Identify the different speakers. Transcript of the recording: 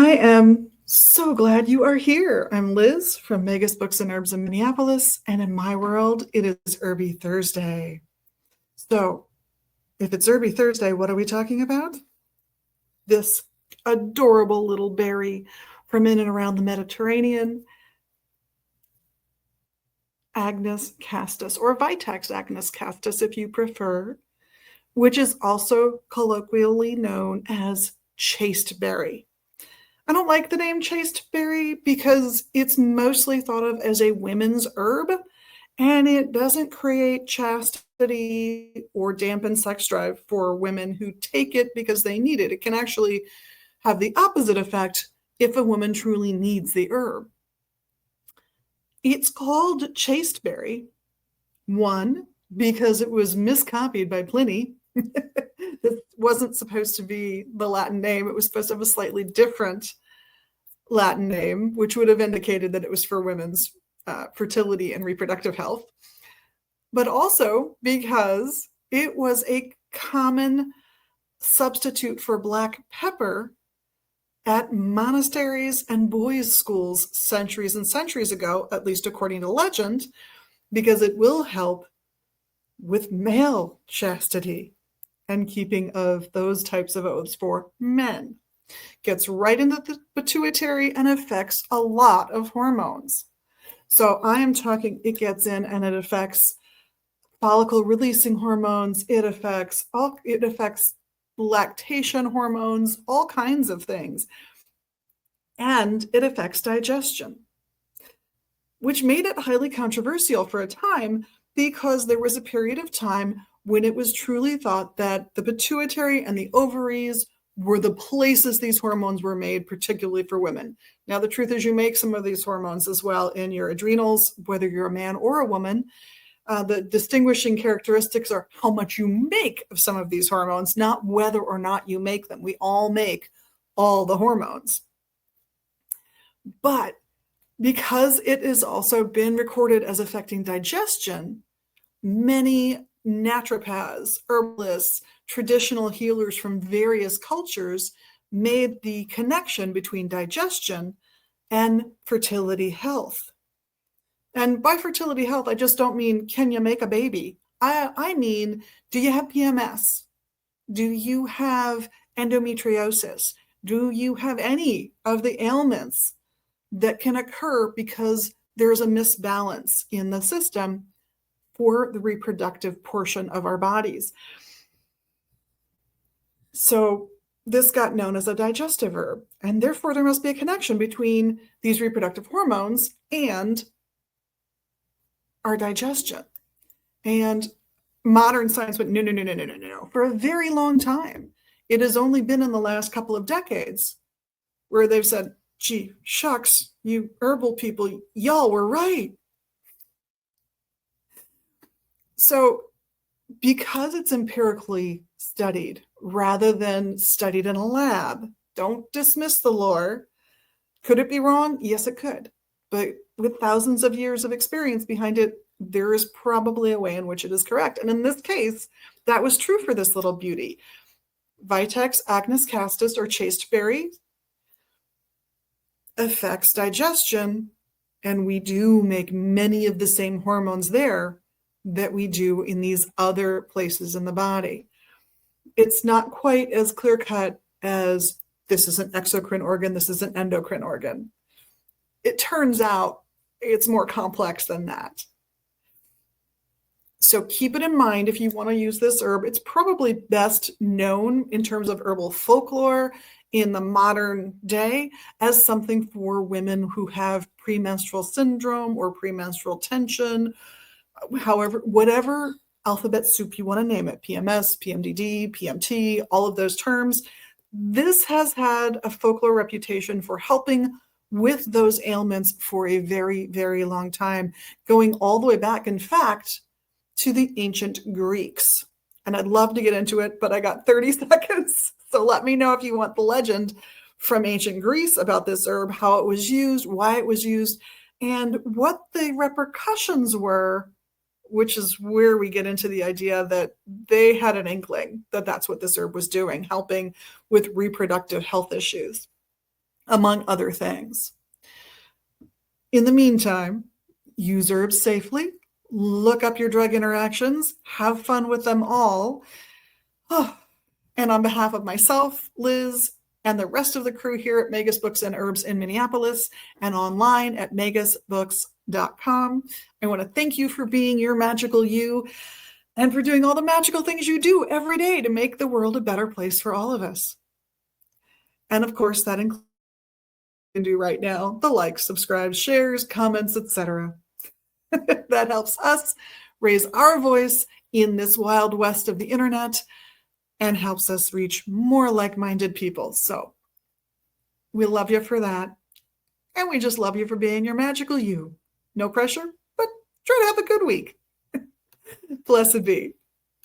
Speaker 1: I am so glad you are here. I'm Liz from Megas Books and Herbs in Minneapolis, and in my world, it is Herby Thursday. So, if it's Herby Thursday, what are we talking about? This adorable little berry from in and around the Mediterranean, agnus-castus, or Vitex agnus-castus if you prefer, which is also colloquially known as chaste berry. I don't like the name Chaste Berry because it's mostly thought of as a women's herb, and it doesn't create chastity or dampen sex drive for women who take it because they need it. It can actually have the opposite effect if a woman truly needs the herb. It's called Chaste Berry, one, because it was miscopied by Pliny. This wasn't supposed to be the Latin name. It was supposed to have a slightly different Latin name, which would have indicated that it was for women's fertility and reproductive health. But also because it was a common substitute for black pepper at monasteries and boys' schools centuries and centuries ago, at least according to legend, because it will help with male chastity and keeping of those types of oaths for men. Gets right into the pituitary and affects a lot of hormones. So I am talking, it gets in and it affects follicle releasing hormones. It affects lactation hormones, all kinds of things. And it affects digestion, which made it highly controversial for a time because there was a period of time when it was truly thought that the pituitary and the ovaries were the places these hormones were made, particularly for women. Now, the truth is you make some of these hormones as well in your adrenals, whether you're a man or a woman. The distinguishing characteristics are how much you make of some of these hormones, not whether or not you make them. We all make all the hormones. But because it has also been recorded as affecting digestion, many naturopaths, herbalists, traditional healers from various cultures made the connection between digestion and fertility health. And by fertility health, I just don't mean, can you make a baby? I mean, do you have PMS? Do you have endometriosis? Do you have any of the ailments that can occur because there's a misbalance in the system for the reproductive portion of our bodies? So this got known as a digestive herb, and therefore there must be a connection between these reproductive hormones and our digestion. And modern science went, no. For a very long time, it has only been in the last couple of decades where they've said, gee, shucks, you herbal people, y'all were right. So because it's empirically studied rather than studied in a lab, don't dismiss the lore. Could it be wrong? Yes, it could. But with thousands of years of experience behind it, there is probably a way in which it is correct. And in this case, that was true for this little beauty. Vitex agnus-castus, or chaste berry, affects digestion, and we do make many of the same hormones there that we do in these other places in the body. It's not quite as clear-cut as this is an exocrine organ, this is an endocrine organ. It turns out it's more complex than that. So keep it in mind if you want to use this herb. It's probably best known in terms of herbal folklore in the modern day as something for women who have premenstrual syndrome or premenstrual tension. However, whatever alphabet soup you want to name it, PMS, PMDD, PMT, all of those terms, this has had a folklore reputation for helping with those ailments for a very, very long time, going all the way back, in fact, to the ancient Greeks. And I'd love to get into it, but I got 30 seconds. So let me know if you want the legend from ancient Greece about this herb, how it was used, why it was used, and what the repercussions were, which is where we get into the idea that they had an inkling that that's what this herb was doing, helping with reproductive health issues. among other things. In the meantime, use herbs safely, look up your drug interactions, have fun with them all. Oh, and on behalf of myself, Liz, and the rest of the crew here at Magus Books and Herbs in Minneapolis and online at magusbooks.com, I want to thank you for being your magical you and for doing all the magical things you do every day to make the world a better place for all of us. And of course, that includes what you can do right now, the likes, subscribes, shares, comments, etc. That helps us raise our voice in this wild west of the internet and helps us reach more like-minded people. So we love you for that. And we just love you for being your magical you. No pressure, but try to have a good week. Blessed be.